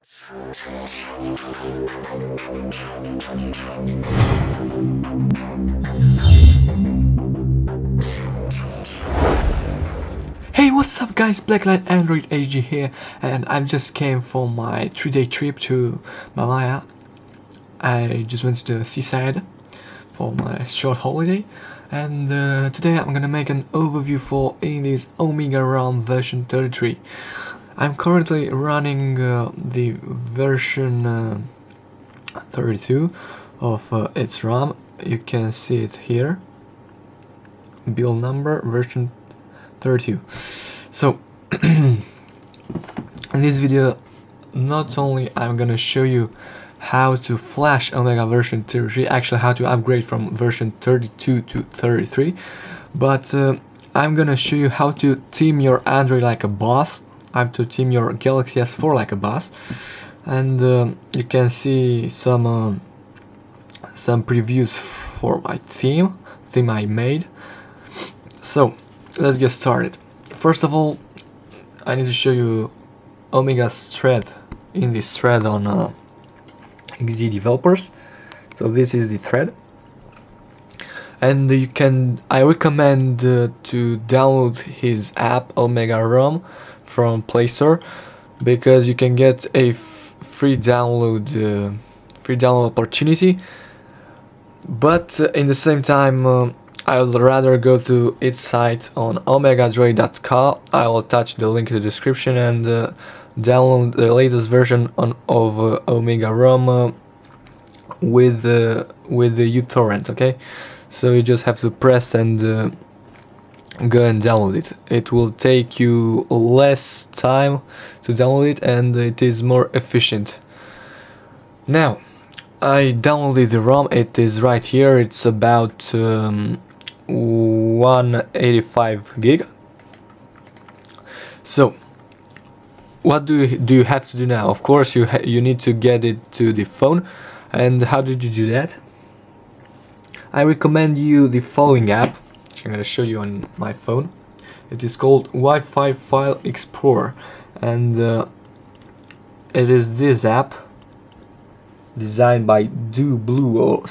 Hey, what's up guys, Blacklight Android AG here, and I just came from my 3-day trip to Malaya. I just went to the seaside for my short holiday, and today I'm gonna make an overview for Indy's Omega RAM version 33. I'm currently running the version 32 of its RAM. You can see it here, build number version 32. So in this video, not only I'm gonna show you how to flash Omega version 33, actually how to upgrade from version 32 to 33, but I'm gonna show you how to team your Android like a boss, how to team your Galaxy S4 like a boss, and you can see some previews for my theme I made. So let's get started. First of all, I need to show you Omega's thread in this thread on XD developers. So this is the thread, and I recommend to download his app Omega ROM from Play Store, because you can get a free download opportunity. But in the same time, I would rather go to its site on omegadroid.com. I will attach the link in the description, and download the latest version of Omega ROM with the uTorrent. Okay, so you just have to press and go and download it. It will take you less time to download it, and it is more efficient. Now, I downloaded the ROM. It is right here. It's about 185 gig. So what do you have to do now? Of course, you need to get it to the phone. And how did you do that? I recommend you the following app, which I'm going to show you on my phone. It is called Wi-Fi File Explorer, and it is this app designed by DoBlue, or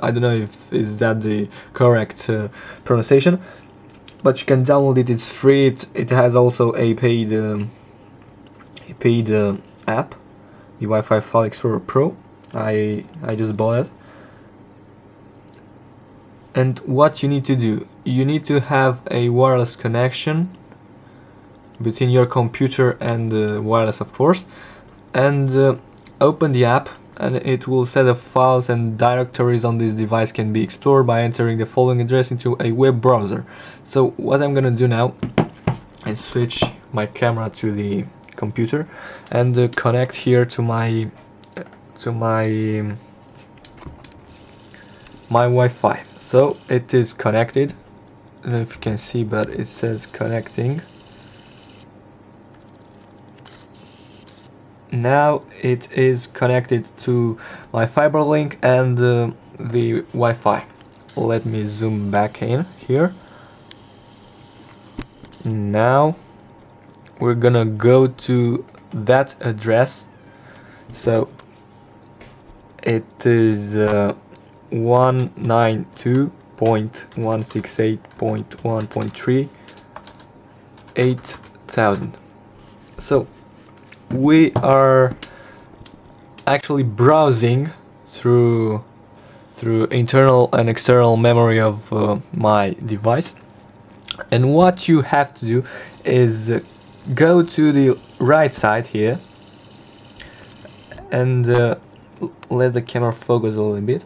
I don't know if is that the correct pronunciation, but you can download it. It's free. It has also a paid app, the Wi-Fi File Explorer Pro. I just bought it. And what you need to do, you need to have a wireless connection between your computer and wireless, of course, and open the app, and it will set up files and directories on this device can be explored by entering the following address into a web browser. So what I'm gonna do now is switch my camera to the computer and connect here to my Wi-Fi. So it is connected. I don't know if you can see, but it says connecting. Now it is connected to my fiber link and the Wi-Fi. Let me zoom back in here. Now we're gonna go to that address. So it is 192.168.1.3 8000. So we are actually browsing through internal and external memory of my device, and what you have to do is go to the right side here and let the camera focus a little bit.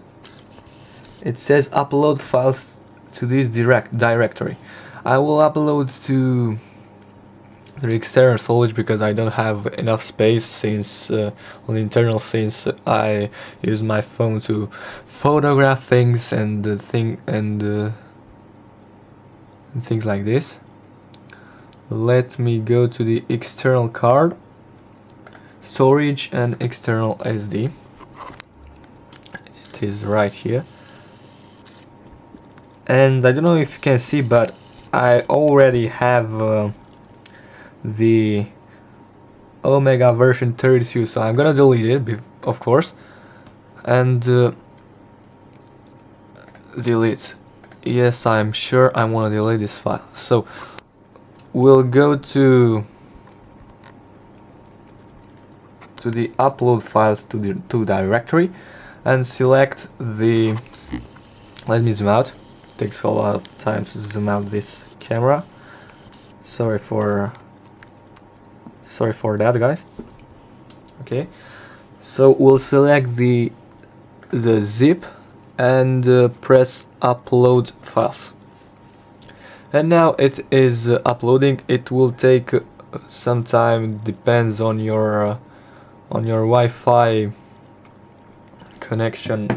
It says upload files to this directory. I will upload to the external storage because I don't have enough space since on the internal, since I use my phone to photograph things and things like this. Let me go to the external card, storage and external SD. It is right here. And I don't know if you can see, but I already have the Omega version 32, so I'm gonna delete it, of course, and delete. Yes, I'm sure I want to delete this file. So we'll go to the upload files to the directory and select the. Let me zoom out. It takes a lot of time to zoom out this camera. Sorry for that, guys. Okay, so we'll select the zip and press upload files, and now it is uploading. It will take some time, depends on your Wi-Fi connection,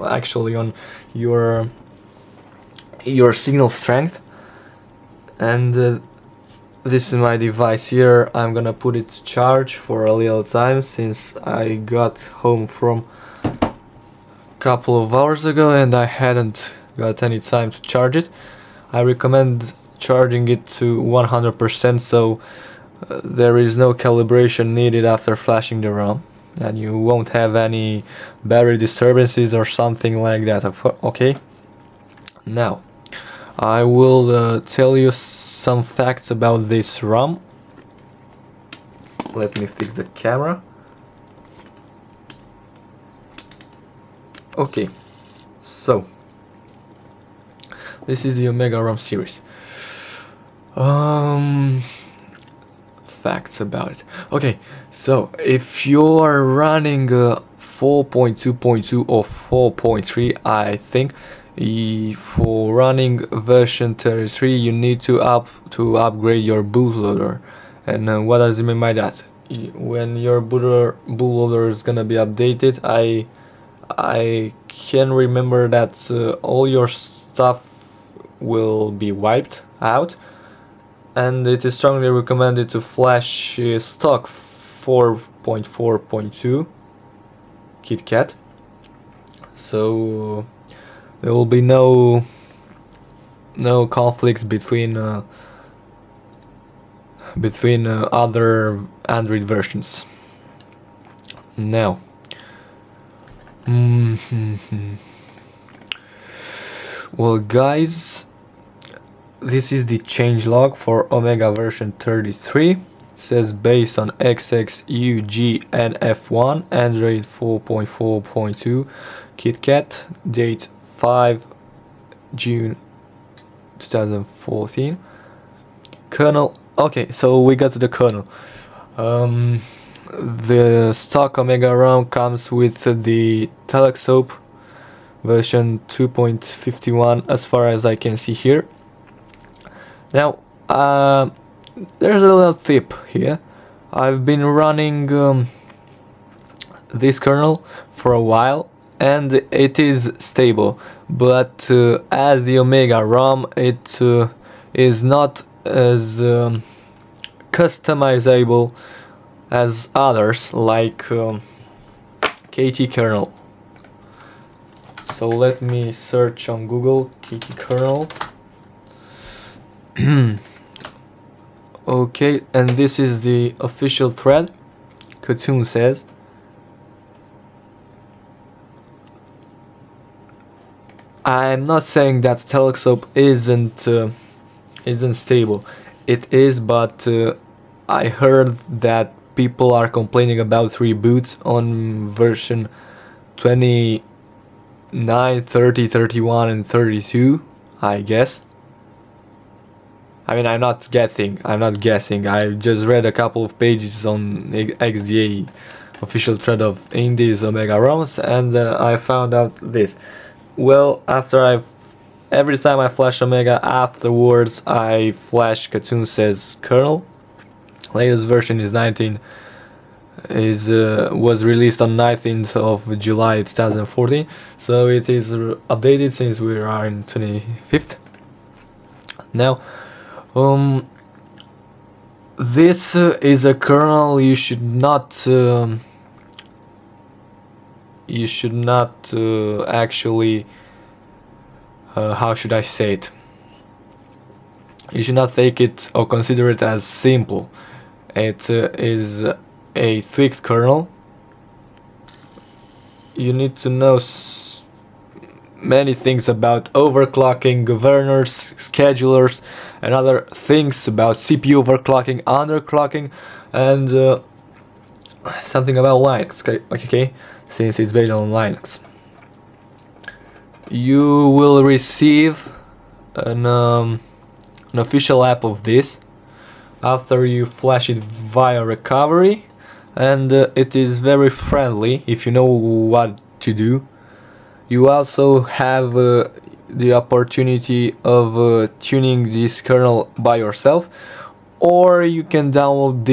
actually on your signal strength. And this is my device here. I'm gonna put it to charge for a little time, since I got home from couple of hours ago and I hadn't got any time to charge it. I recommend charging it to 100%, so there is no calibration needed after flashing the ROM, and you won't have any battery disturbances or something like that. Okay, now I will tell you some facts about this ROM. Let me fix the camera. Okay, so this is the Omega ROM series. Facts about it. Okay, so if you're running 4.2.2 or 4.3, I think for running version 33 you need to upgrade your bootloader. And what does it mean by that? When your bootloader is gonna be updated, I can remember that all your stuff will be wiped out, and it is strongly recommended to flash stock 4.4.2 KitKat, so there will be no conflicts between other Android versions. Now, well, guys, this is the changelog for Omega version 33. It says based on XXUGNF1 Android 4.4.2 KitKat, date 5 June 2014. Kernel. Okay, so we got to the kernel. The stock Omega ROM comes with the Telexope version 2.51, as far as I can see here. Now, there's a little tip here. I've been running this kernel for a while, and it is stable, but as the Omega ROM, it is not as customizable as others, like KT kernel. So let me search on Google KT kernel. Okay, and this is the official thread. Cartoon says. I'm not saying that Telexope isn't stable. It is, but I heard that people are complaining about reboots on version 29, 30, 31 and 32, I guess. I mean, I'm not guessing. I just read a couple of pages on XDA official thread of Indies Omega ROMs, and I found out this. Well, every time I flash Omega, afterwards I flash Cartoon says kernel. Latest version is was released on 19th of July 2014, so it is updated since we are in 25th. Now, this is a kernel you should not actually, how should I say it? You should not take it or consider it as simple. It is a tweaked kernel. You need to know many things about overclocking, governors, schedulers, and other things about CPU overclocking, underclocking, and something about Linux, okay? Since it's based on Linux. You will receive an official app of this after you flash it via recovery, and it is very friendly if you know what to do. You also have the opportunity of tuning this kernel by yourself, or you can download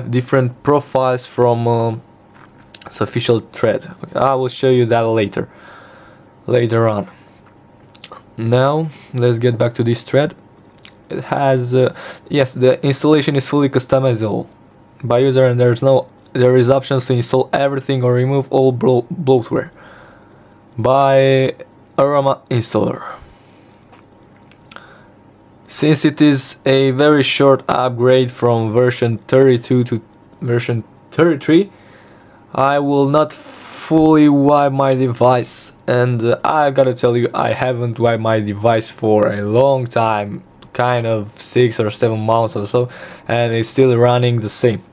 different profiles from its official thread. I will show you that later on. Now let's get back to this thread. It has yes, the installation is fully customizable by user, and there is options to install everything or remove all bloatware by Aroma installer. Since it is a very short upgrade from version 32 to version 33, I will not fully wipe my device, and I gotta tell you, I haven't wiped my device for a long time, kind of 6 or 7 months or so, and it's still running the same.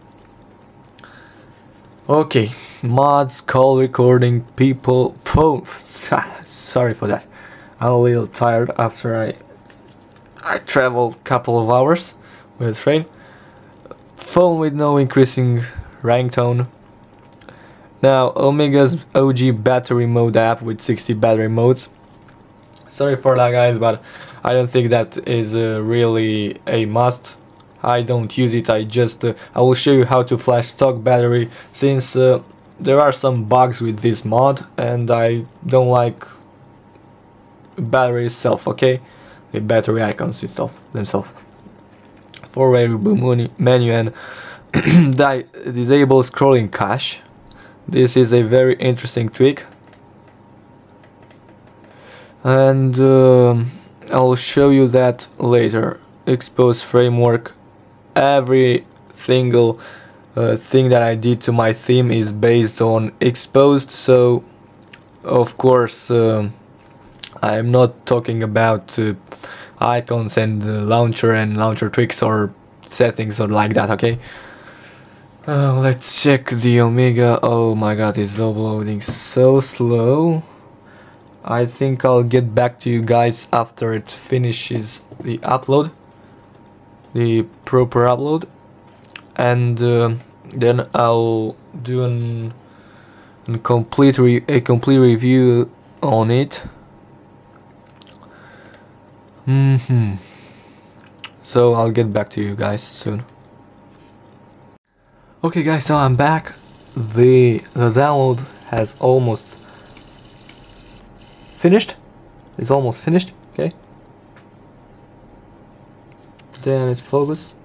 Okay, mods, call recording, people, phone. Sorry for that. I'm a little tired after I traveled a couple of hours with train. Phone with no increasing ringtone. Now, Omega's OG battery mode app with 60 battery modes. Sorry for that, guys, but I don't think that is really a must. I don't use it. I will show you how to flash stock battery, since there are some bugs with this mod and I don't like battery itself, okay? The battery icons themselves. For reboot menu and disable scrolling cache. This is a very interesting tweak, and I'll show you that later. Xposed framework. Every single thing that I did to my theme is based on Xposed, so of course I'm not talking about icons and launcher tweaks or settings or like that, okay? Let's check the Omega. Oh my god, it's loading so slow. I think I'll get back to you guys after it finishes the upload, the proper upload, and then I'll do a complete review on it. So I'll get back to you guys soon. Okay guys, so I'm back. The download has almost finished. It's almost finished, okay? Then it's focus.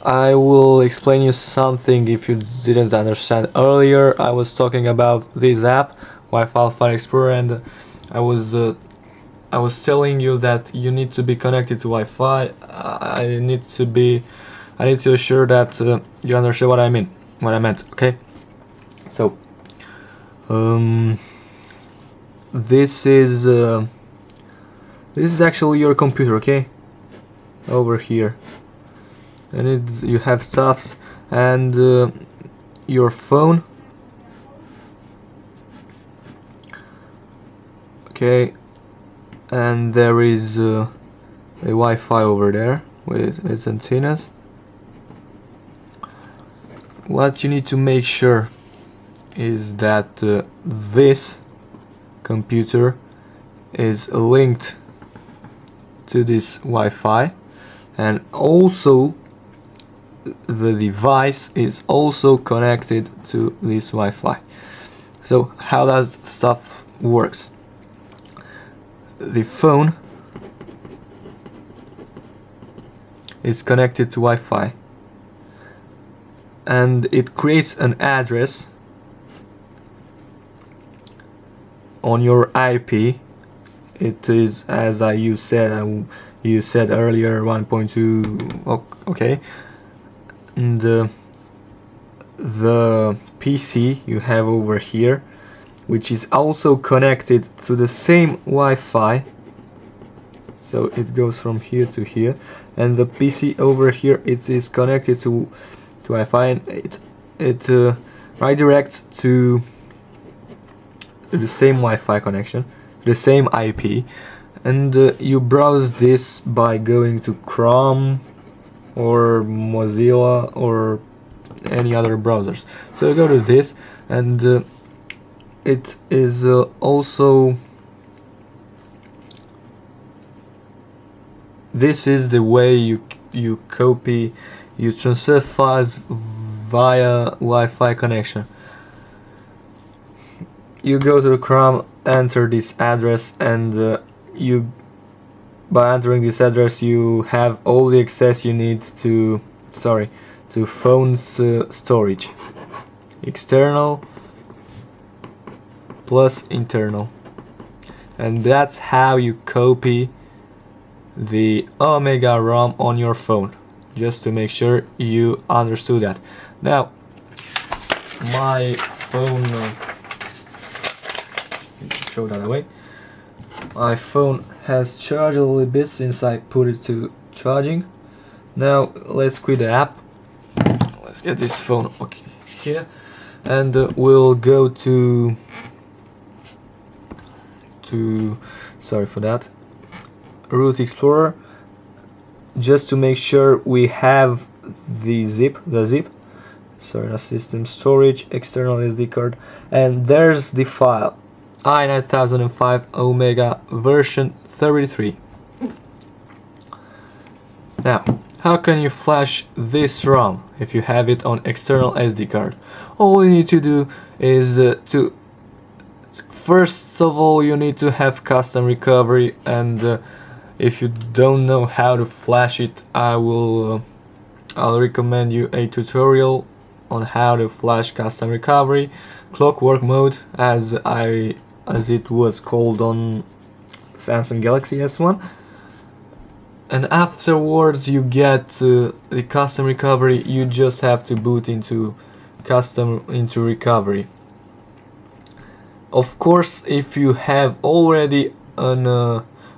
I will explain you something if you didn't understand earlier. I was talking about this app, Wi-Fi File Explorer, and I was telling you that you need to be connected to Wi-Fi. I need to assure that you understand what I meant, okay? So this is actually your computer, okay? Over here, and you have stuff and your phone, okay, and there is a Wi-Fi over there with its antennas. What you need to make sure is that this computer is linked to this Wi-Fi, and also the device is also connected to this Wi-Fi. So how does stuff works? The phone is connected to Wi-Fi, and it creates an address on your IP. It is, as you said, you said earlier 1.2. Okay, and the PC you have over here, which is also connected to the same Wi-Fi, so it goes from here to here, and the PC over here, it is connected to Wi-Fi, and it redirects to the same Wi-Fi connection, the same IP, and you browse this by going to Chrome or Mozilla or any other browsers. So you go to this, and it is also, this is the way you transfer files via Wi-Fi connection. You go to the Chrome, enter this address, and by entering this address you have all the access you need to phone's storage, external plus internal, and that's how you copy the Omega ROM on your phone, just to make sure you understood that. Now my phone, throw that away. My phone has charged a little bit since I put it to charging. Now let's quit the app. Let's get this phone here, and we'll go to sorry for that, Root Explorer, just to make sure we have the zip, sorry, not system, storage, external SD card, and there's the file, i9005 Omega version 33. Now, how can you flash this ROM if you have it on external SD card? All you need to do is first of all, you need to have custom recovery, and if you don't know how to flash it, I'll recommend you a tutorial on how to flash custom recovery, Clockwork mode, as it was called on Samsung Galaxy S1. And afterwards you get the custom recovery. You just have to boot into recovery. Of course, if you have already an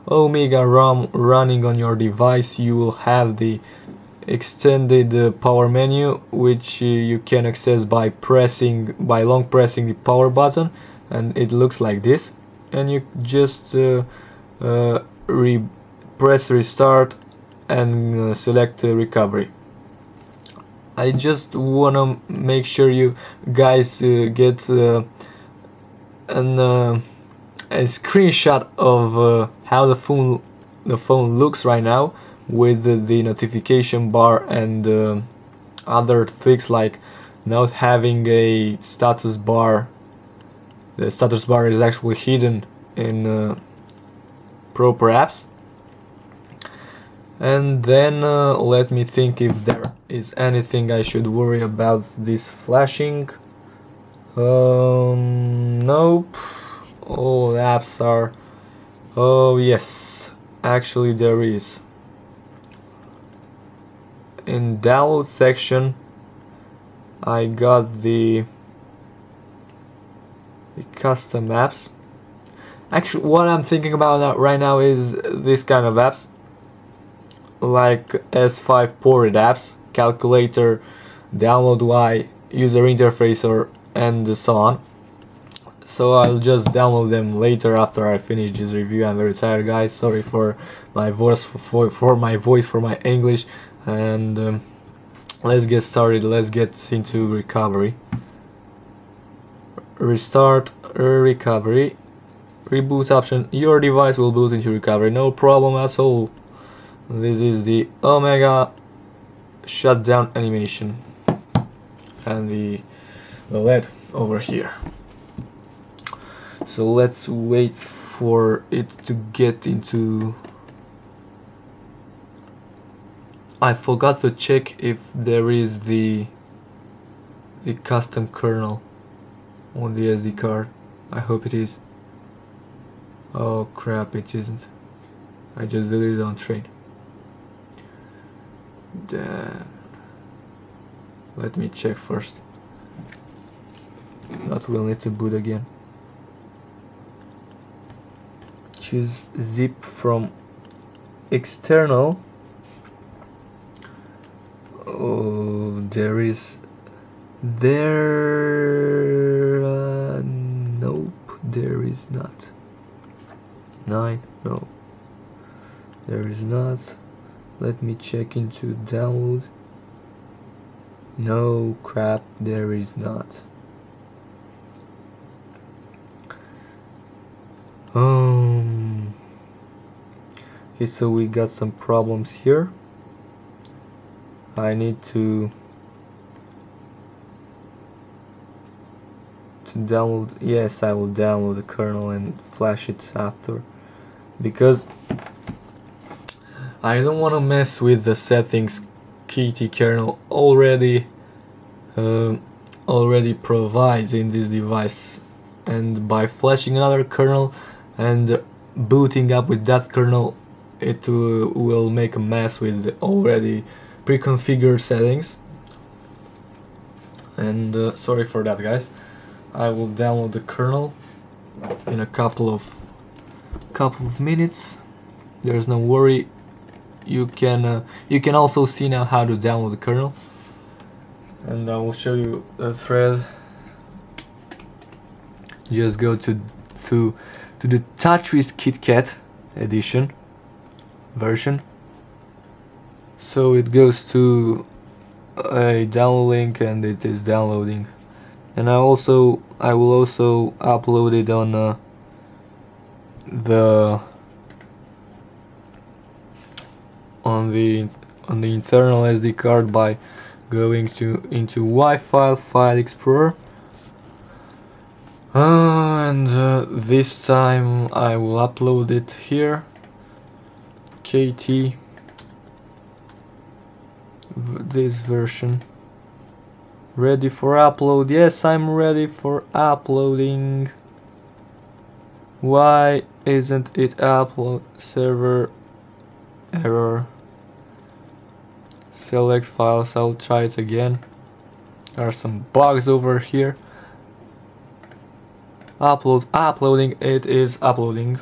Omega ROM running on your device, you will have the extended power menu, which you can access by long pressing the power button, and it looks like this. And you just press restart and select recovery. I just wanna make sure you guys get a screenshot of how the phone looks right now, with the notification bar and other tricks like not having a status bar. The status bar is actually hidden in proper apps. And then let me think if there is anything I should worry about this flashing. Nope. All apps are... Oh yes, actually there is. In download section I got the custom apps. Actually, what I'm thinking about right now is this kind of apps, like S5 ported apps, calculator, download Y, user interface, and so on. So I'll just download them later after I finish this review. I'm very tired, guys. Sorry for my voice, for my English. And let's get started. Let's get into recovery. Restart recovery. Reboot option. Your device will boot into recovery. No problem at all. This is the Omega shutdown animation and the LED over here. So let's wait for it to get into... I forgot to check if there is the custom kernel on the SD card. I hope it is. Oh crap, it isn't. I just deleted it on train. Let me check first. That will need to boot again. Choose zip from external. Oh, there nope, there is not. 9, no, there is not. Let me check into download. No, crap, there is not. Okay, so we got some problems here. I need to download. Yes, I will download the kernel and flash it after, because I don't want to mess with the settings GT kernel already provides in this device, and by flashing another kernel and booting up with that kernel, it will make a mess with the already pre-configured settings. And sorry for that, guys. I will download the kernel in a couple of minutes. There's no worry. You can also see now how to download the kernel, and I will show you the thread. Just go to the Tetris KitKat edition version. So it goes to a download link and it is downloading. And I will also upload it on the internal SD card by going into Wi-Fi File Explorer. And this time I will upload it here. KT, this version, ready for upload. Yes, I'm ready for uploading. Why isn't it upload? Server error. Select files. I'll try it again. There are some bugs over here. Uploading. It is uploading.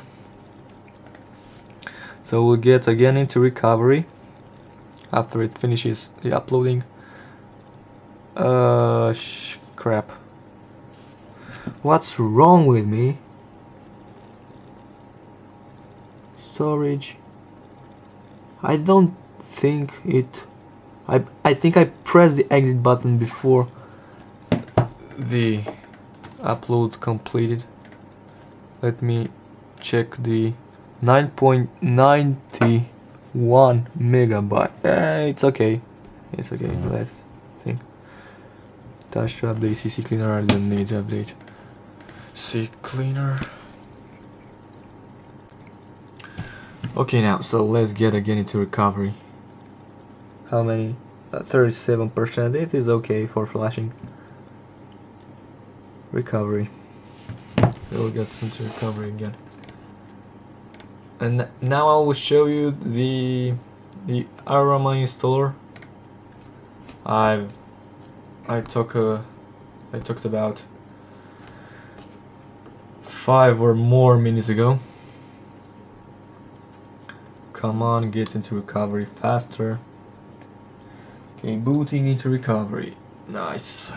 So we'll get again into recovery after it finishes the uploading. Crap. What's wrong with me? Storage. I don't think it. I think I pressed the exit button before the upload completed. Let me check the 9.91 megabyte. It's okay. It's okay. Let's think. Touch to update CC cleaner. I don't need to update C cleaner. Okay, now so let's get again into recovery. How many? 37%. It is okay for flashing. Recovery. We'll get into recovery again. And now I will show you the Aroma installer. I talked about 5 or more minutes ago. Come on, get into recovery faster. Okay, booting into recovery. Nice.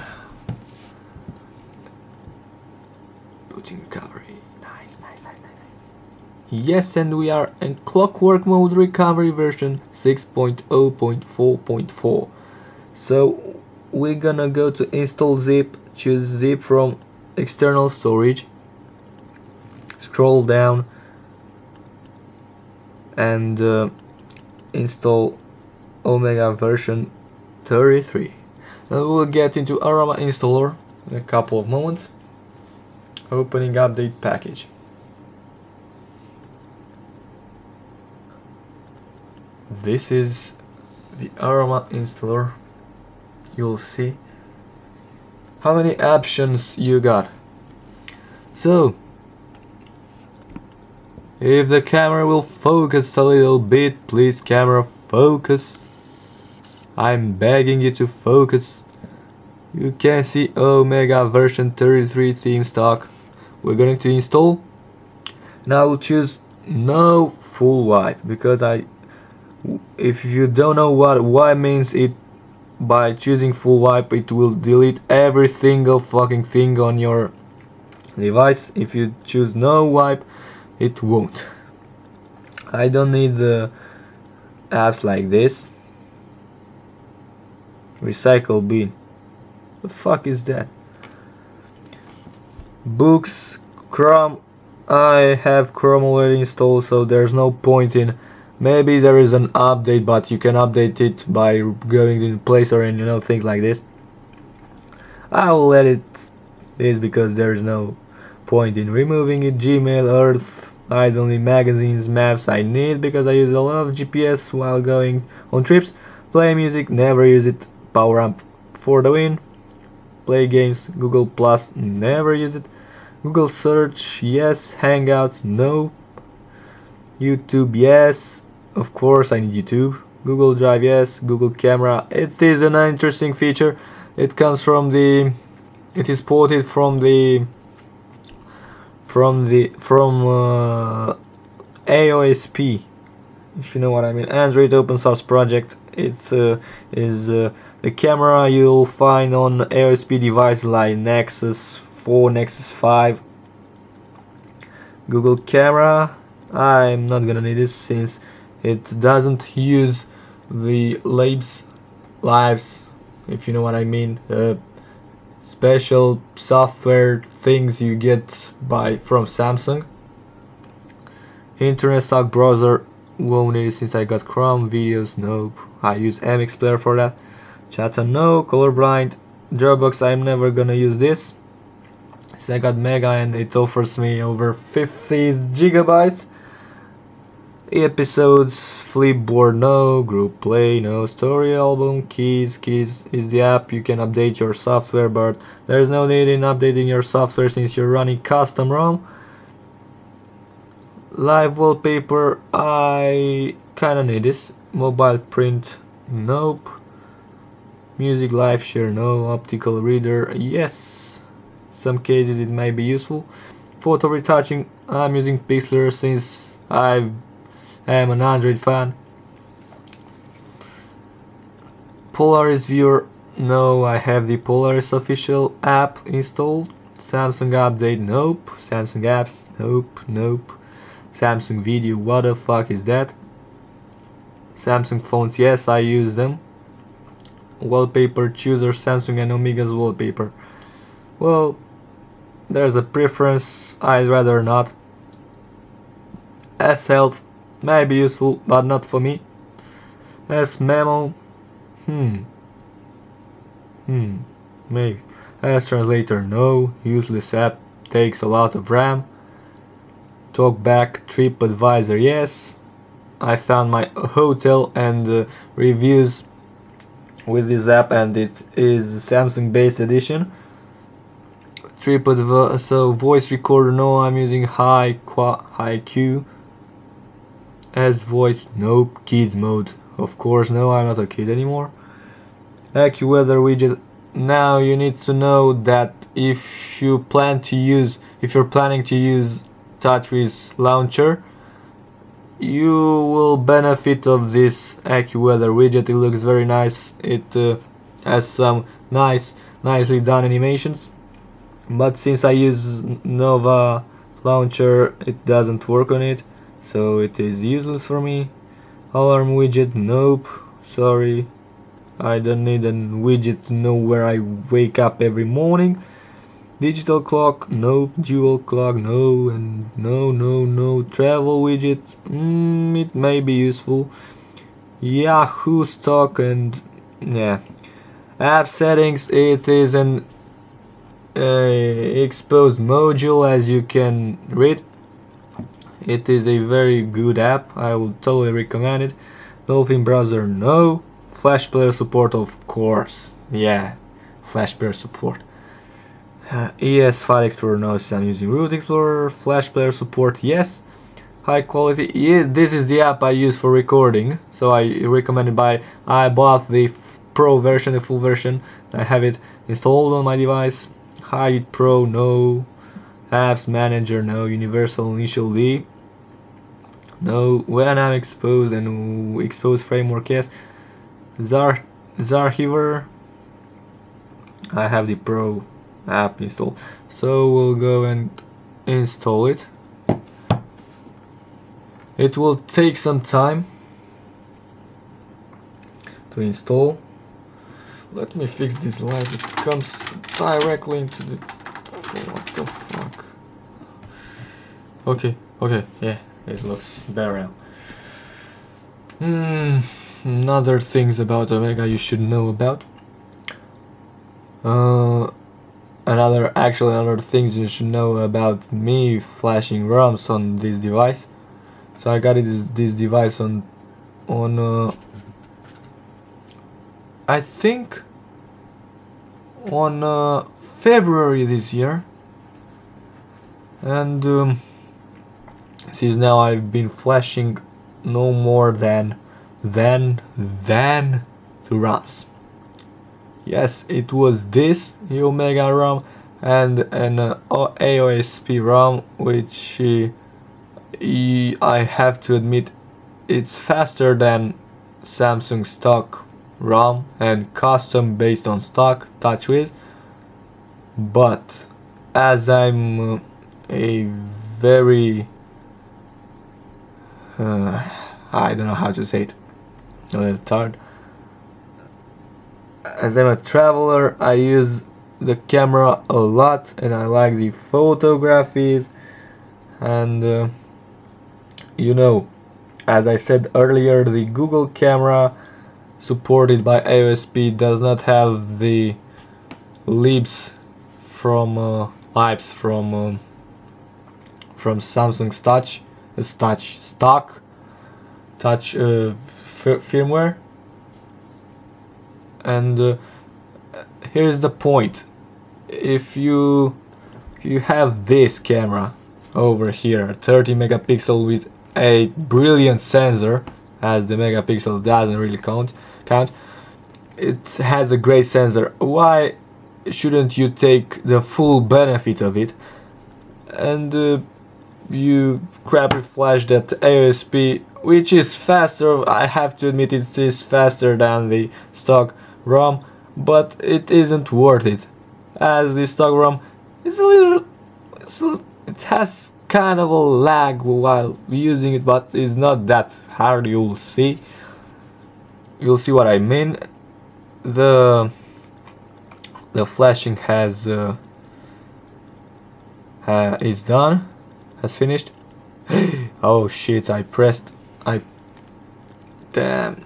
Booting recovery. Nice. Yes, and we are in Clockwork mode recovery version 6.0.4.4. So we're gonna go to install zip, choose zip from external storage, scroll down and install Omega version 33. And we'll get into Aroma installer in a couple of moments. Opening update package. This is the Aroma installer. You'll see how many options you got. So if the camera will focus a little bit, please camera focus. I'm begging you to focus. You can see Omega version 33 theme stock. We're going to install. Now I will choose no full wipe, because if you don't know what wipe means, it by choosing full wipe it will delete every single fucking thing on your device. If you choose no wipe, it won't. I don't need the apps like this. Recycle bin. The fuck is that? Books, Chrome. I have Chrome already installed, so there's no point in. Maybe there is an update, but you can update it by going in Play Store and things like this. I will edit this because there is no point in removing it. Gmail, Earth, I don't need magazines, maps I need because I use a lot of GPS while going on trips. Play music, never use it. Power amp for the win. Play games, Google Plus, never use it. Google search, yes. Hangouts, no. YouTube, yes. Of course I need YouTube. Google Drive, yes. Google Camera, it is an interesting feature. It comes from the, it is ported from the AOSP, if you know what I mean. Android open source project. It is the camera you'll find on AOSP devices like Nexus 4, Nexus 5. Google Camera, I'm not gonna need this since it doesn't use the lives, if you know what I mean. Special software things you get from Samsung. Internet stock browser, won't need it since I got Chrome. Videos, nope. I use MX Player for that. Chatter, no. Colorblind, Dropbox, I'm never gonna use this since I got Mega and it offers me over 50 gigabytes. Episodes, Flipboard, no. Group Play, no. Story album, Keys is the app. You can update your software, but there's no need in updating your software since you're running custom ROM. Live wallpaper, I kinda need this. Mobile print, nope. Music live share, no. Optical reader, yes. Some cases it may be useful. Photo retouching, I'm using Pixlr since I am an Android fan. Polaris viewer, no. I have the Polaris official app installed. Samsung update, nope. Samsung apps, nope. Samsung video, what the fuck is that? Samsung phones, yes, I use them. Wallpaper chooser, Samsung and Omega's wallpaper. Well, there's a preference, I'd rather not. S-Health may be useful, but not for me. S-Memo, maybe. S-Translator, no. Useless app, takes a lot of RAM. Talkback, TripAdvisor, yes. I found my hotel and reviews with this app, and it is Samsung based edition. TripAdvisor, so voice recorder, no. I'm using HiQ. As voice, nope. Kids mode, of course, no. I'm not a kid anymore. Accuweather Widget. Now you need to know that if you're planning to use TouchWiz launcher, you will benefit of this Accuweather widget. It looks very nice. It has some nicely done animations, but since I use Nova launcher, it doesn't work on it, so it is useless for me. Alarm widget, nope, sorry. I don't need a widget to know where I wake up every morning. Digital clock, nope. Dual clock, no. And no. Travel widget, it may be useful. Yahoo stock, and yeah. App settings, it is an Xposed module, as you can read. It is a very good app. I would totally recommend it. Dolphin Browser, no. Flash player support, of course. Yeah, Flash player support. ES File Explorer, no, I'm using Root Explorer. Flash player support, yes. High quality, yeah, this is the app I use for recording, so I recommend it. I bought the Pro version, the full version. I have it installed on my device. Hide it Pro, no. Apps Manager, no. Universal Initial D, no. When I'm exposed and Xposed framework, yes. Zarhiver, I have the Pro app installed, so we'll go and install it. It will take some time to install. Let me fix this light. It comes directly into the... What the fuck? Okay, yeah, it looks better now. Other things about Omega you should know about. Another things you should know about me flashing ROMs on this device. So I got this device on I think on February this year, and since now I've been flashing no more than 2 ROMs. Yes, it was this Omega ROM and an AOSP ROM, which I have to admit it's faster than Samsung stock ROM and custom based on stock TouchWiz, but as I'm a very I don't know how to say it, a little tired. As I'm a traveler, I use the camera a lot and I like the photographies, and you know, as I said earlier, the Google camera supported by AOSP does not have the libs from Samsung's stock touch firmware. And here's the point: if you have this camera over here, 30 megapixel with a brilliant sensor, as the megapixel doesn't really count, it has a great sensor. Why shouldn't you take the full benefit of it and you crappy flash that AOSP, which is faster? I have to admit it is faster than the stock ROM, but it isn't worth it, as the stock ROM is it has kind of a lag while using it, but it's not that hard. You'll see what I mean. The flashing has finished. Oh shit, damn,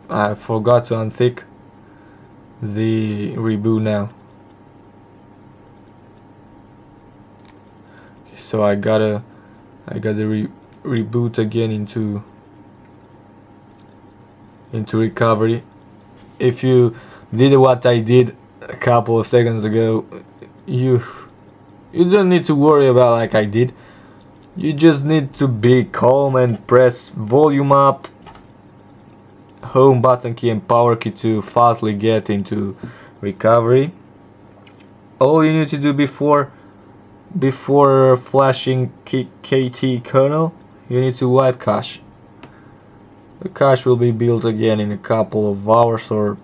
I forgot to untick the reboot now. So I gotta reboot again into recovery. If you did what I did a couple of seconds ago, you don't need to worry about like I did. You just need to be calm and press volume up, home button key and power key to fastly get into recovery. All you need to do before flashing KT kernel, you need to wipe cache. The cache will be built again in a couple of hours or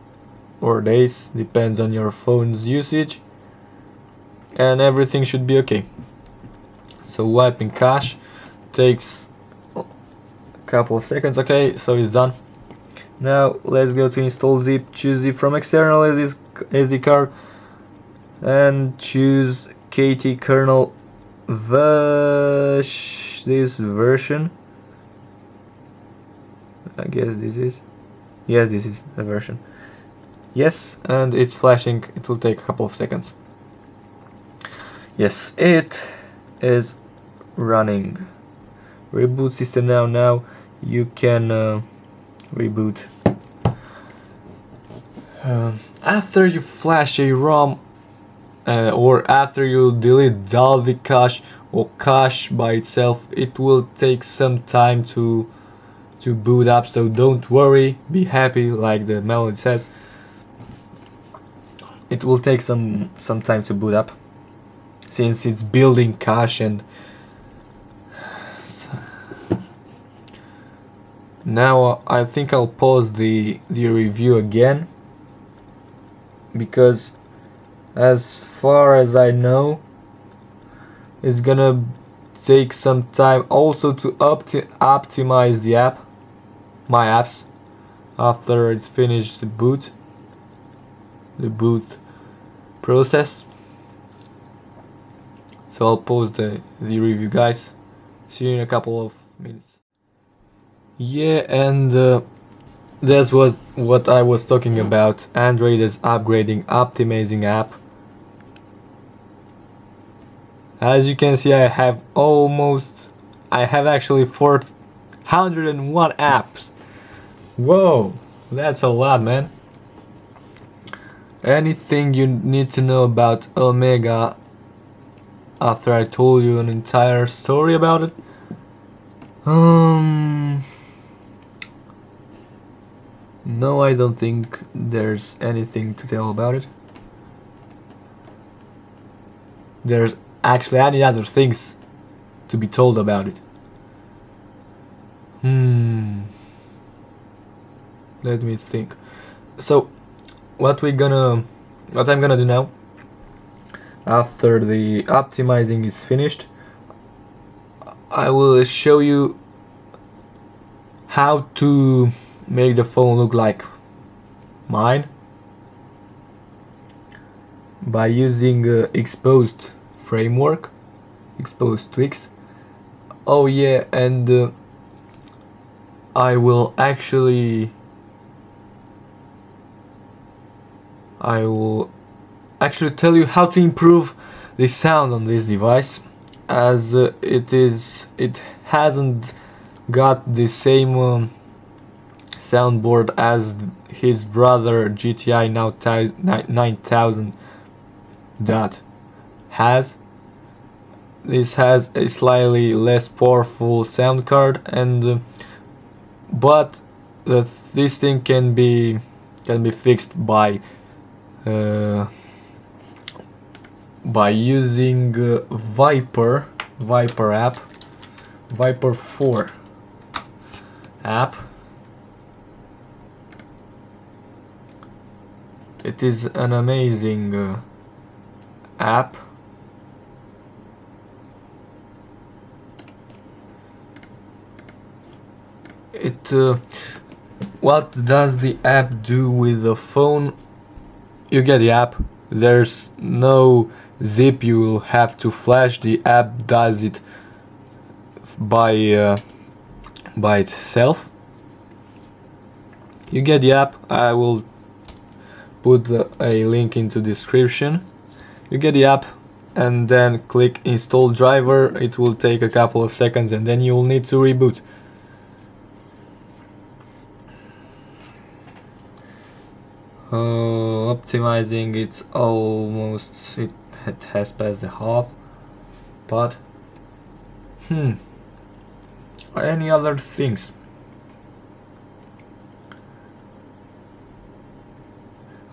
days, depends on your phone's usage, and everything should be okay. So wiping cache takes a couple of seconds. Okay, so it's done. Now let's go to install zip. Choose zip from external SD card and choose KT kernel this version. I guess this is, yes, this is the version. Yes, and it's flashing. It will take a couple of seconds. Yes, it is running. Reboot system now. Now you can reboot. After you flash a ROM or after you delete Dalvik cache or cache by itself, it will take some time to to boot up, so don't worry, be happy, like the melody says. It will take some time to boot up, since it's building cache. And now I think I'll pause the review again, because as far as I know, it's gonna take some time also to optimize the app, my apps, after it finishes the boot process. So I'll pause the review, guys. See you in a couple of minutes. Yeah, and that was what I was talking about. Android is upgrading, optimizing app. As you can see, I have actually 401 apps. Whoa, that's a lot, man. Anything you need to know about Omega after I told you an entire story about it? No, I don't think there's anything to tell about it. There's actually any other things to be told about it. Let me think. So what I'm gonna do now, after the optimizing is finished, I will show you how to make the phone look like mine by using Xposed framework, Xposed tweaks. Oh yeah, and I will actually tell you how to improve the sound on this device, as it hasn't got the same soundboard as his brother GT-I9505 has. This has a slightly less powerful sound card, and but this thing can be fixed by using Viper app, Viper 4 app. It is an amazing app. What does the app do with the phone? You get the app, there's no zip you will have to flash, the app does it by itself. You get the app, I will put a link into description. You get the app and then click install driver. It will take a couple of seconds and then you will need to reboot. Optimizing, it's almost, it has passed the half, but any other things?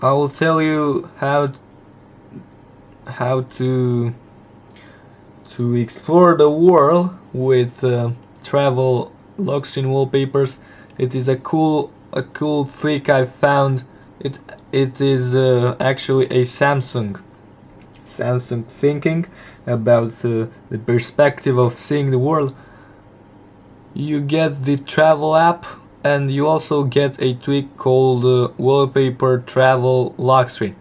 I will tell you how to explore the world with travel lock screen wallpapers. It is a cool trick I found. It is actually a Samsung thinking about the perspective of seeing the world. You get the travel app, and you also get a tweak called wallpaper travel lock screen.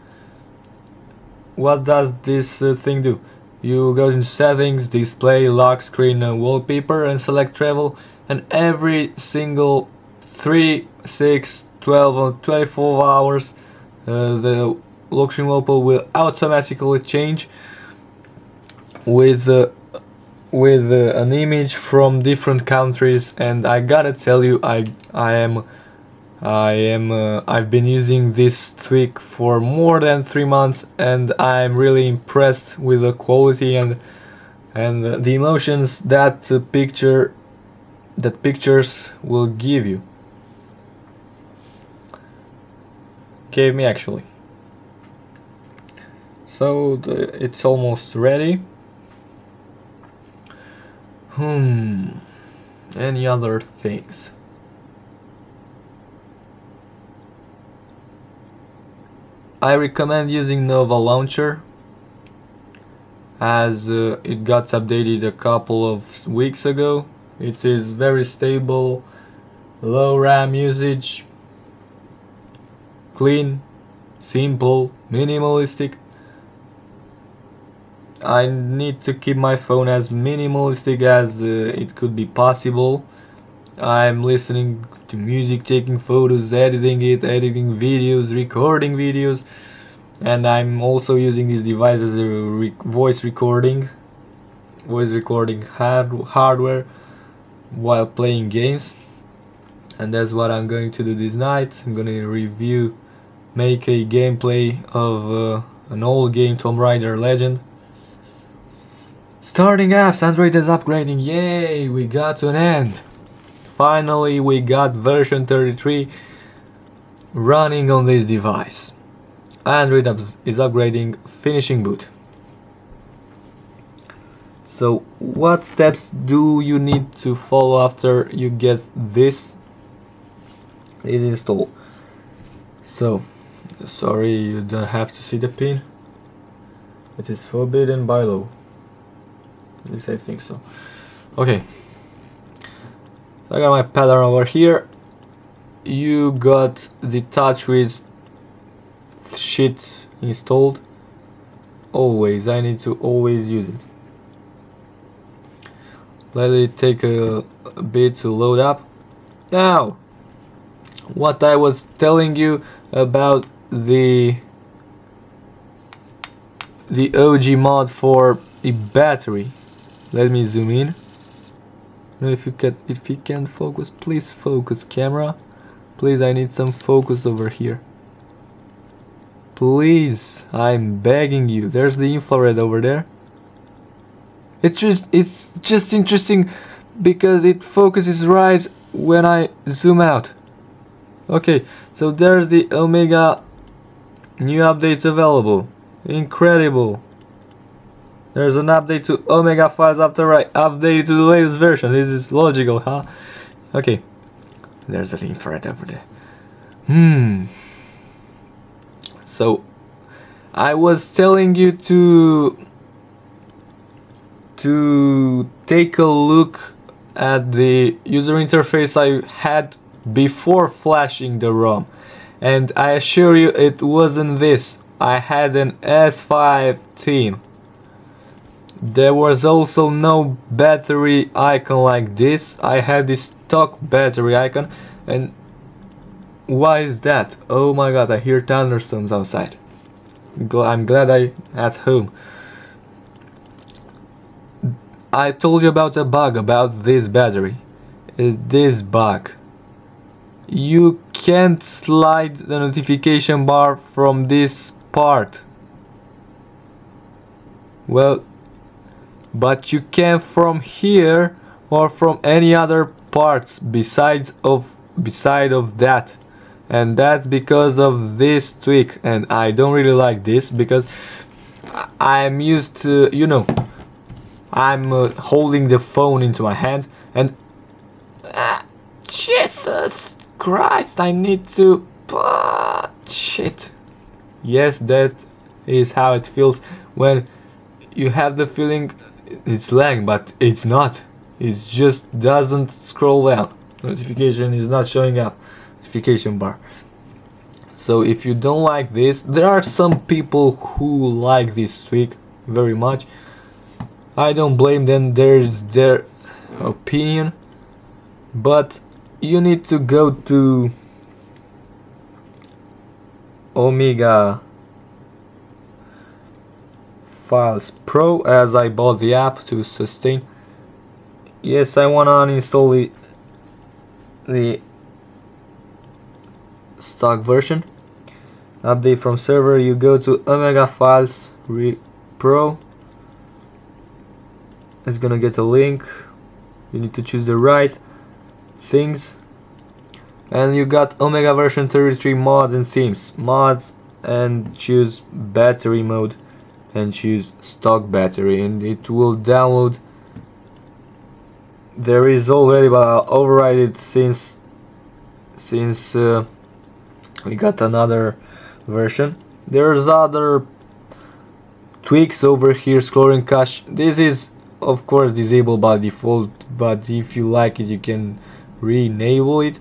What does this thing do? You go into settings, display lock screen wallpaper, and select travel, and every single 3, 6, 12 or 24 hours the lock screen wallpaper will automatically change with an image from different countries. And I gotta tell you, I've been using this tweak for more than 3 months, and I'm really impressed with the quality and the emotions that picture that pictures will give you. Gave me actually. So it's almost ready. Any other things? I recommend using Nova Launcher, as it got updated a couple of weeks ago. It is very stable, low RAM usage, clean, simple, minimalistic. I need to keep my phone as minimalistic as it could be possible. I'm listening to music, taking photos, editing it, editing videos, recording videos, and I'm also using this device as a voice recording hardware while playing games. And that's what I'm going to do this night. I'm gonna make a gameplay of an old game, Tomb Raider Legend. Starting apps, Android is upgrading, yay, we got to an end. Finally we got version 33 running on this device. Android is upgrading, finishing boot. So what steps do you need to follow after you get this installed? So, sorry, you don't have to see the pin. It is forbidden by law. At least I think so. Okay. I got my pattern over here. You got the TouchWiz shit installed. Always, I need to always use it. Let it take a bit to load up. Now, what I was telling you about the OG mod for the battery. Let me zoom in. If you can focus, please focus, camera. Please, I need some focus over here. Please, I'm begging you. There's the infrared over there. It's just interesting because it focuses right when I zoom out. Okay, so there's the Omega new updates available. Incredible. There's an update to Omega files after I updated to the latest version. This is logical, huh? Okay. There's the infrared over there. So I was telling you to take a look at the user interface I had before flashing the ROM, and I assure you it wasn't this. I had an S5 theme. There was also no battery icon like this. I had this stock battery icon. And why is that? Oh my god, I hear thunderstorms outside. I'm glad I'm at home. I told you about a bug about this battery. This bug. You can't slide the notification bar from this part. Well, but you can from here or from any other parts beside of that, and that's because of this tweak. And I don't really like this because I'm used to, you know, I'm holding the phone into my hand and Jesus Christ, I need to shit. Yes, that is how it feels when you have the feeling it's lagging, but it's not. It just doesn't scroll down. Notification is not showing up. Notification bar. So if you don't like this, there are some people who like this tweak very much. I don't blame them, there's their opinion, but you need to go to Omega Files Pro, as I bought the app to sustain. Yes, I want to uninstall the stock version. Update from server, you go to Omega Files Pro. It's gonna get a link. You need to choose the right. things, and you got Omega version 33 mods and themes. Mods, and choose battery mode and choose stock battery, and it will download. There is already, but I'll override it since we got another version. There's other tweaks over here. Scrolling cache, this is of course disabled by default, but if you like it you can re-enable it.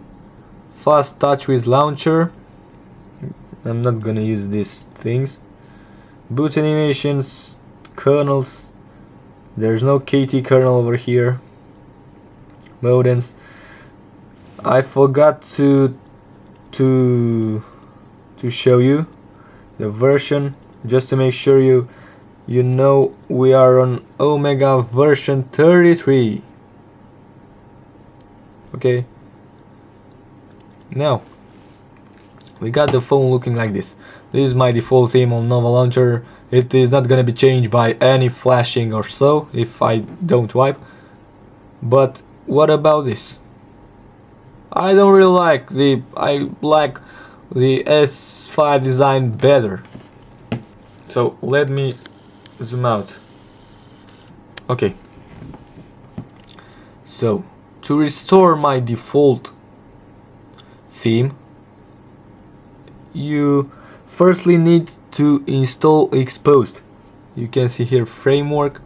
Fast touch with launcher, I'm not gonna use these things. Boot animations, kernels, there's no KT kernel over here. Modems, I forgot to show you the version, just to make sure you know we are on Omega version 33. Okay, now we got the phone looking like this. This is my default theme on Nova Launcher. It is not gonna be changed by any flashing or so if I don't wipe. But what about this? I don't really like the S5 design better. So let me zoom out. Okay. So to restore my default theme, you firstly need to install Xposed. You can see here framework,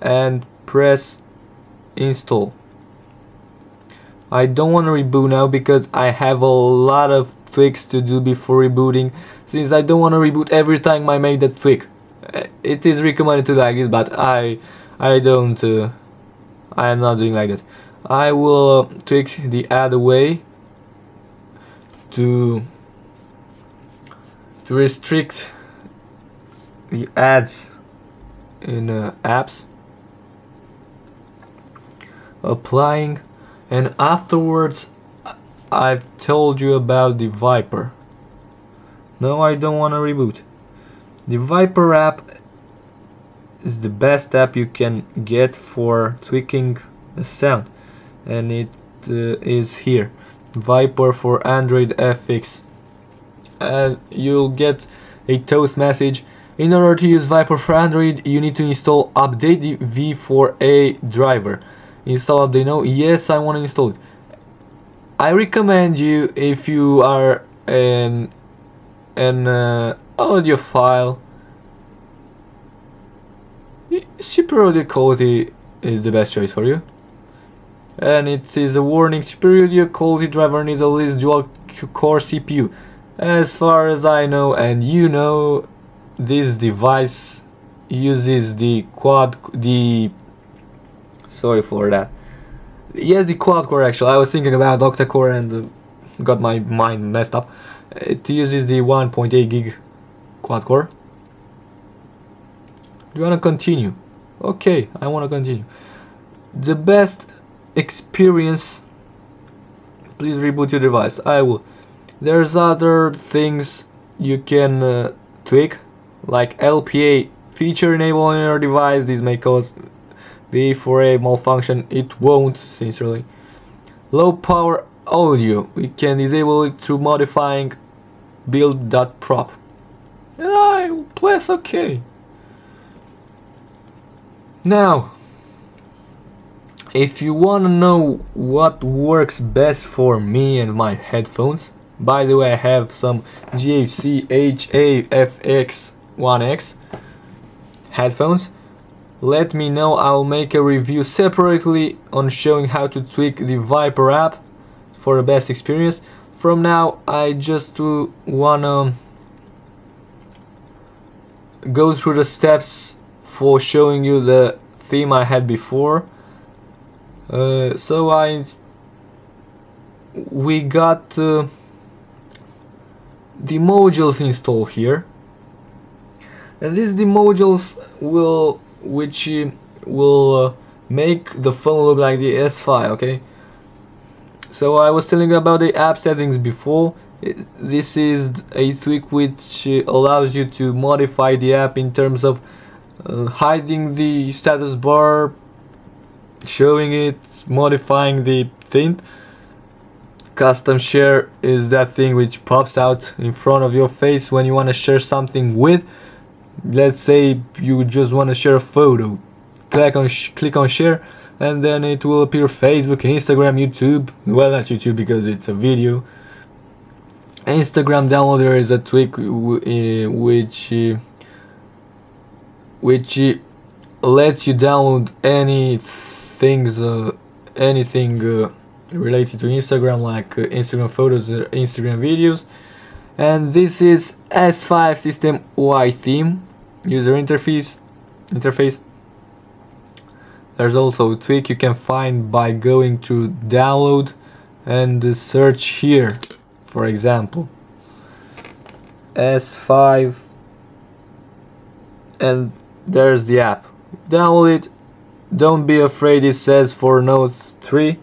and press install. I don't want to reboot now because I have a lot of tweaks to do before rebooting, since I don't want to reboot every time I make that tweak. It is recommended to do like this, but I don't. I am not doing like that. I will tweak the add away to restrict the ads in apps. Applying, and afterwards I've told you about the Viper. No, I don't want to reboot. The Viper app is the best app you can get for tweaking the sound, and it is here, Viper for Android FX, and you'll get a toast message. In order to use Viper for Android, you need to install update the V4A driver. Install update now. Yes, I want to install it. I recommend you, if you are an audiophile, super audio quality is the best choice for you. And it is a warning: superior audio quality driver needs at least dual core CPU. As far as I know, and you know, this device uses the sorry for that. Yes, the quad-core actually. I was thinking about octa-core and got my mind messed up. It uses the 1.8 gig quad-core. Do you want to continue? Okay, I want to continue. The best experience. Please reboot your device. I will. There's other things you can tweak, like LPA feature enable on your device. This may cause V4A malfunction. It won't, sincerely. Low power audio, we can disable it through modifying build.prop. And I press OK. Now, if you want to know what works best for me and my headphones, by the way, I have some GT-I9505 headphones. Let me know, I'll make a review separately on showing how to tweak the Viper app for the best experience. From now, I just wanna go through the steps for showing you the theme I had before. We got the modules installed here, and these the modules which will make the phone look like the S5. Okay, so I was telling you about the app settings before. This is a tweak which allows you to modify the app in terms of hiding the status bar, showing it, modifying the thing. Custom share is that thing which pops out in front of your face when you want to share something with. Let's say you just want to share a photo. Click on share, and then it will appear Facebook, Instagram, YouTube. Well, not YouTube because it's a video. Instagram downloader is a tweak which lets you download anything related to Instagram, like Instagram photos or Instagram videos. And this is S5 system UI theme user interface. There's also a tweak you can find by going to download and search here, for example S5, and there's the app. Download it. Don't be afraid, it says for Note 3.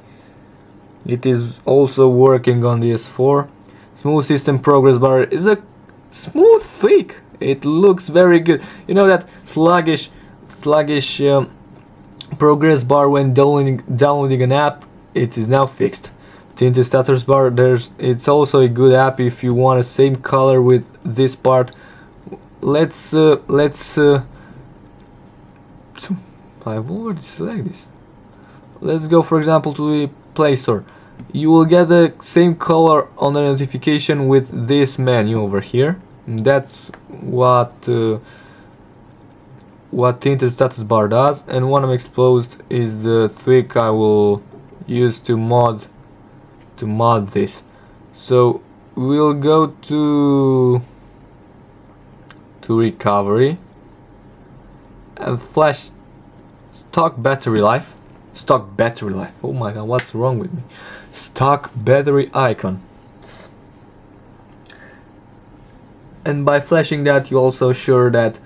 It is also working on the S4. Smooth system progress bar is a smooth tweak. It looks very good. You know that sluggish progress bar when downloading an app, it is now fixed. Tinted status bar, it's also a good app if you want the same color with this part. I've already selected this. Let's go, for example, to the Play Store. You will get the same color on the notification with this menu over here. That's what tinted status bar does. And one of Xposed is the tweak I will use to mod this. So we'll go to recovery and flash stock battery life. Oh my god, what's wrong with me? Stock battery icon. And by flashing that, you also sure that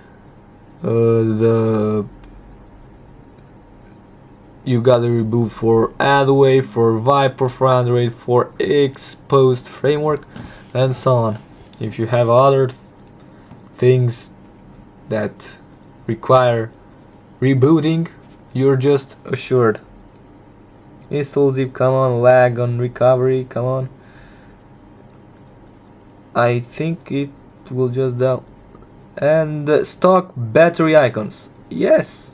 you got the reboot for Accuweather, for Viper, for Android, for Xposed framework, and so on. If you have other things that require rebooting, you're just assured. Install zip, come on. Lag on recovery, come on. I think it will just down. And stock battery icons, yes.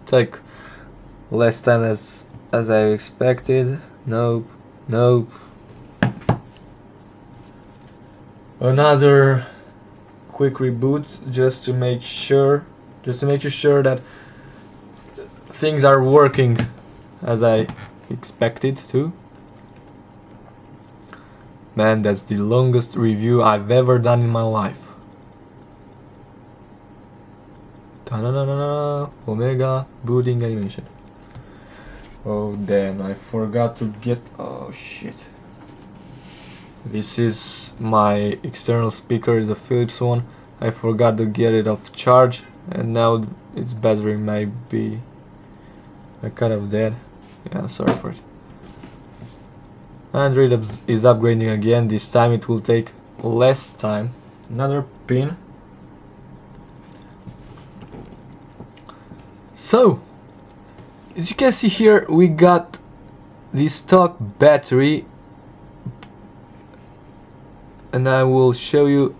Take less time as I expected. Nope. Another quick reboot just to make you sure that things are working as I expected to. Man, that's the longest review I've ever done in my life. Ta-na-na-na-na, Omega booting animation. Oh damn, I forgot to get... oh shit. This is my external speaker, is a Philips one. I forgot to get it off charge, and now its battery might be kind of dead. Yeah, sorry for it. Android is upgrading again. This time it will take less time. Another pin. So, as you can see here, we got the stock battery, and I will show you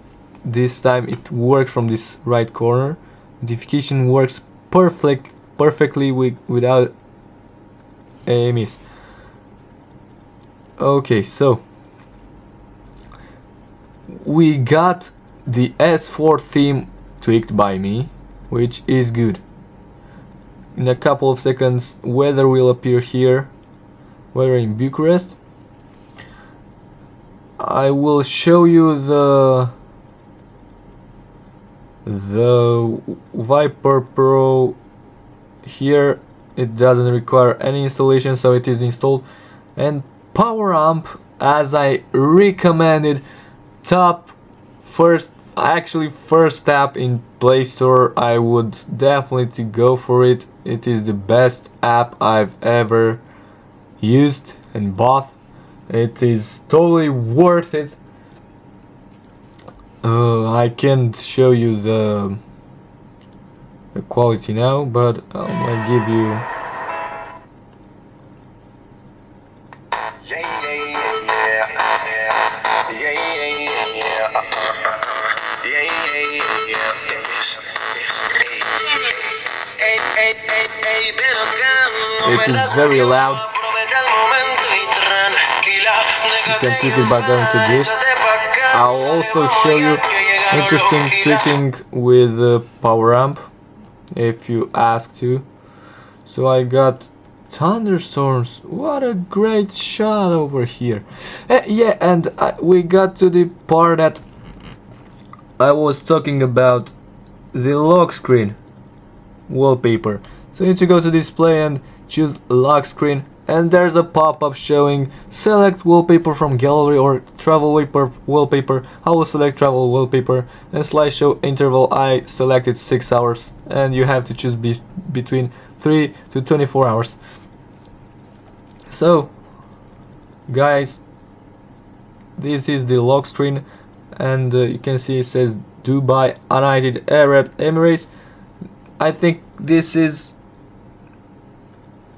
this time it worked from this right corner. Notification works perfectly without a miss. Okay, so we got the S4 theme tweaked by me, which is good. In a couple of seconds, weather will appear here, weather in Bucharest. I will show you the Viper Pro here. It doesn't require any installation, so it is installed. And power amp, as I recommended, first app in Play Store. I would definitely go for it. It is the best app I've ever used and bought. It is totally worth it. I can't show you the quality now, but I'm gonna give you very loud. You can tweak it by going to this. I'll also show you interesting tweaking with the power amp if you ask to. So I got thunderstorms. What a great shot over here. Yeah, and we got to the part that I was talking about, the lock screen wallpaper. So you need to go to display and choose lock screen, and there's a pop-up showing select wallpaper from gallery or travel wallpaper. I will select travel wallpaper, and slideshow interval I selected 6 hours, and you have to choose between 3 to 24 hours. So guys, this is the lock screen, and you can see it says Dubai, United Arab Emirates. I think this is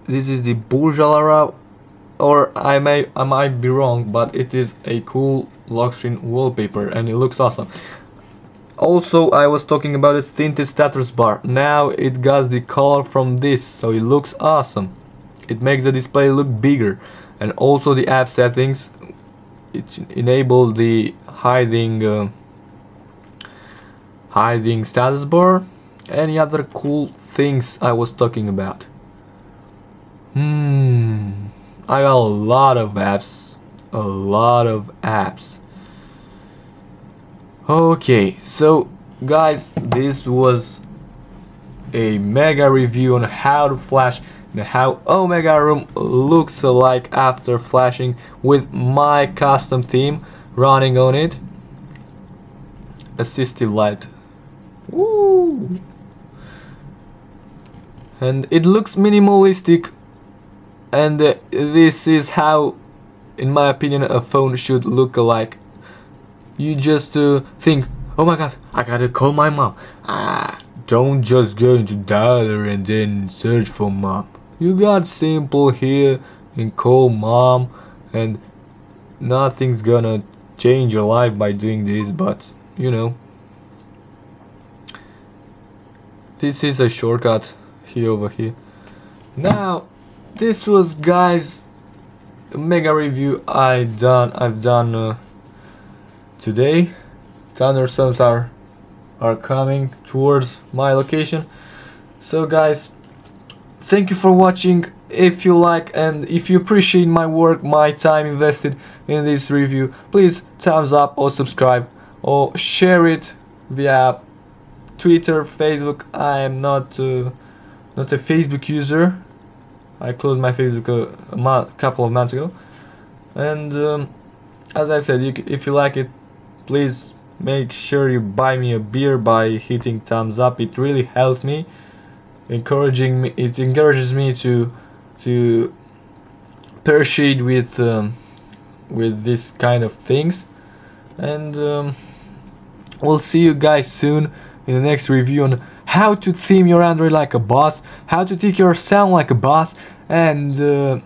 the Burj Al Arab, or I might be wrong, but it is a cool lock screen wallpaper and it looks awesome. Also, I was talking about the tinted status bar. Now it got the color from this, so it looks awesome. It makes the display look bigger, and also the app settings, it enabled the hiding status bar. Any other cool things I was talking about? I got a lot of apps. Okay, so guys, this was a mega review on how to flash and how Omega Room looks like after flashing with my custom theme running on it. Assistive light. Woo! And it looks minimalistic, and this is how, in my opinion, a phone should look like. You just think, oh my god, I gotta call my mom. Don't just go into dialer and then search for mom. You got simple here and call mom, and nothing's gonna change your life by doing this, but you know, this is a shortcut here over here. Now, this was, guys, a mega review I've done today. Thunderstorms are coming towards my location. So guys, thank you for watching. If you like and if you appreciate my work, my time invested in this review, please thumbs up or subscribe or share it via Twitter, Facebook. I am not a Facebook user. I closed my Facebook a couple of months ago. And as I've said, if you like it, please make sure you buy me a beer by hitting thumbs up. It really helps me, it encourages me to proceed with this kind of things. And we'll see you guys soon in the next review on how to theme your Android like a boss, how to take your sound like a boss, and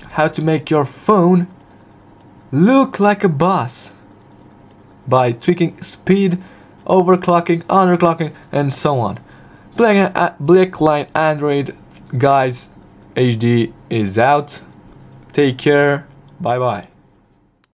how to make your phone look like a boss by tweaking speed, overclocking, underclocking, and so on. Blackline Android, guys, HD is out. Take care. Bye bye.